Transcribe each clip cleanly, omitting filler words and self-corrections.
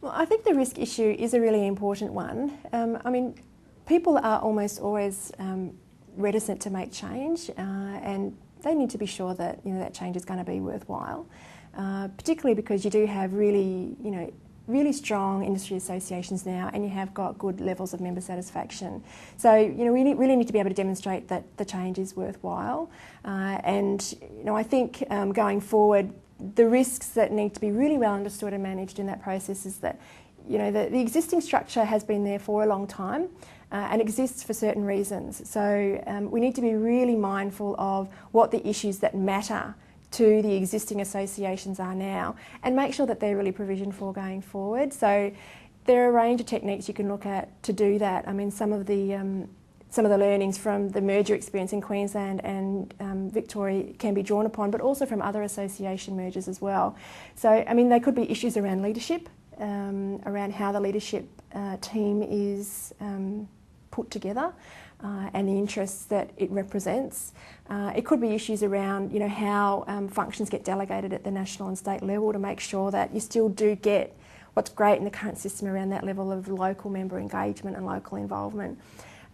Well, I think the risk issue is a really important one. I mean, people are almost always reticent to make change, and they need to be sure that that change is going to be worthwhile. Particularly because you do have really strong industry associations now, and you have got good levels of member satisfaction. So we really need to be able to demonstrate that the change is worthwhile. And I think going forward, the risks that need to be really well understood and managed in that process is that the existing structure has been there for a long time and exists for certain reasons. So we need to be really mindful of what the issues that matter to the existing associations are now, and make sure that they're really provisioned for going forward. So there are a range of techniques you can look at to do that. I mean, some of the learnings from the merger experience in Queensland and Victoria can be drawn upon, but also from other association mergers as well. So, I mean, there could be issues around leadership, around how the leadership team is put together, and the interests that it represents. It could be issues around how functions get delegated at the national and state level to make sure that you still do get what's great in the current system around that level of local member engagement and local involvement.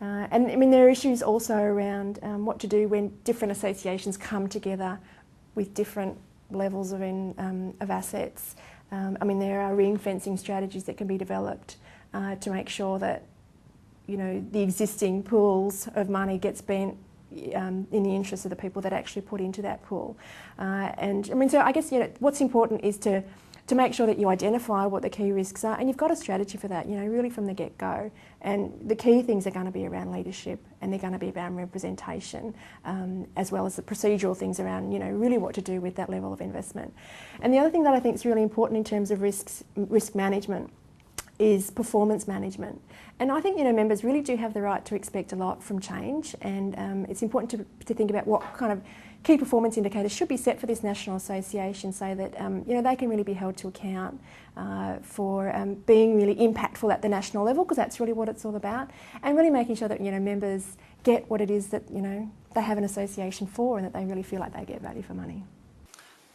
And I mean, there are issues also around what to do when different associations come together with different levels of assets. I mean, there are ring fencing strategies that can be developed to make sure that the existing pools of money get spent in the interest of the people that actually put into that pool. And I mean, so I guess what's important is to make sure that you identify what the key risks are, and you've got a strategy for that, really from the get-go. And the key things are going to be around leadership, and they're going to be around representation, as well as the procedural things around, really what to do with that level of investment. And the other thing that I think is really important in terms of risk management is performance management. And I think members really do have the right to expect a lot from change, and it's important to think about what kind of key performance indicators should be set for this national association, so that they can really be held to account for being really impactful at the national level, because that's really what it's all about, and really making sure that members get what it is that they have an association for, and that they really feel like they get value for money.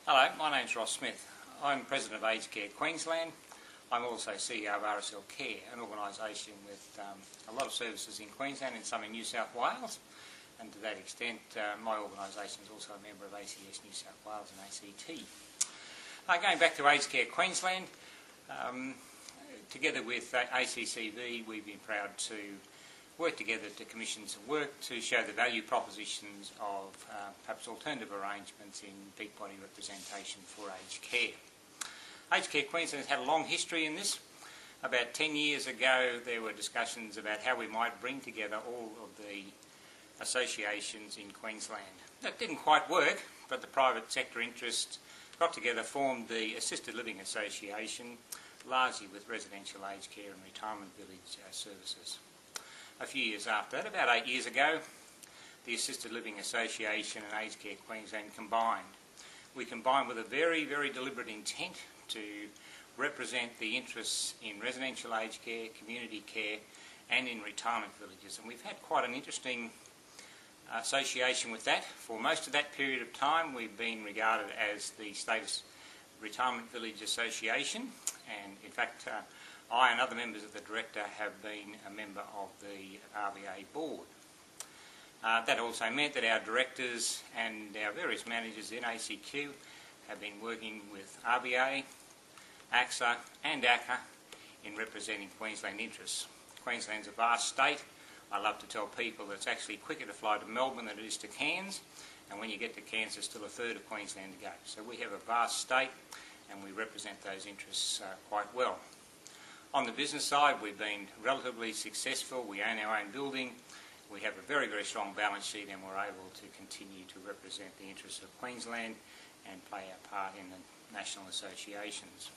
Hello, my name's Ross Smith. I'm President of Aged Care Queensland. I'm also CEO of RSL Care, an organisation with a lot of services in Queensland and some in New South Wales. And to that extent, my organisation is also a member of ACS New South Wales and ACT. Going back to Aged Care Queensland, together with ACCV, we've been proud to work together to commission some work to show the value propositions of perhaps alternative arrangements in peak body representation for aged care. Aged Care Queensland has had a long history in this. About 10 years ago, there were discussions about how we might bring together all of the associations in Queensland. That didn't quite work, but the private sector interest got together, formed the Assisted Living Association, largely with residential aged care and retirement village services. A few years after that, about 8 years ago, the Assisted Living Association and Aged Care Queensland combined. We combined with a very, very deliberate intent to represent the interests in residential aged care, community care and in retirement villages. And we've had quite an interesting association with that. For most of that period of time, we've been regarded as the state's retirement village association, and in fact I and other members of the director have been a member of the RVA board. That also meant that our directors and our various managers in ACQ have been working with RVA, AXA and ACCA in representing Queensland interests. Queensland's a vast state. I love to tell people that it's actually quicker to fly to Melbourne than it is to Cairns, and when you get to Cairns there's still a third of Queensland to go. So we have a vast state and we represent those interests quite well. On the business side, we've been relatively successful. We own our own building. We have a very, very strong balance sheet, and we're able to continue to represent the interests of Queensland and play our part in the national associations.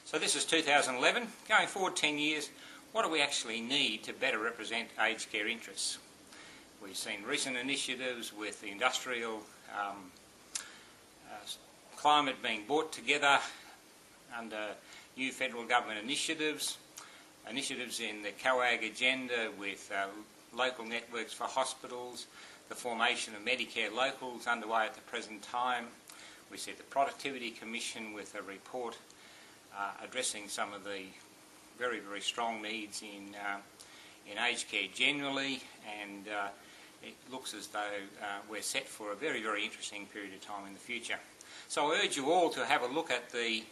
So this is 2011. Going forward 10 years, what do we actually need to better represent aged care interests? We've seen recent initiatives with the industrial climate being brought together under new federal government initiatives in the COAG agenda with local networks for hospitals, the formation of Medicare locals underway at the present time. We see the Productivity Commission with a report addressing some of the very, very strong needs in aged care generally, and it looks as though we're set for a very, very interesting period of time in the future. So I urge you all to have a look at the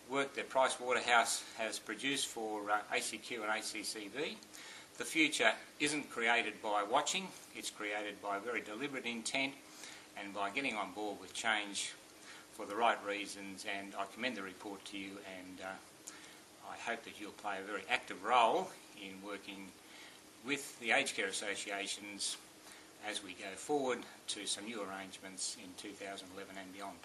work that Price Waterhouse has produced for ACQ and HCCV. The future isn't created by watching, it's created by very deliberate intent and by getting on board with change for the right reasons, and I commend the report to you, and I hope that you'll play a very active role in working with the aged care associations as we go forward to some new arrangements in 2011 and beyond.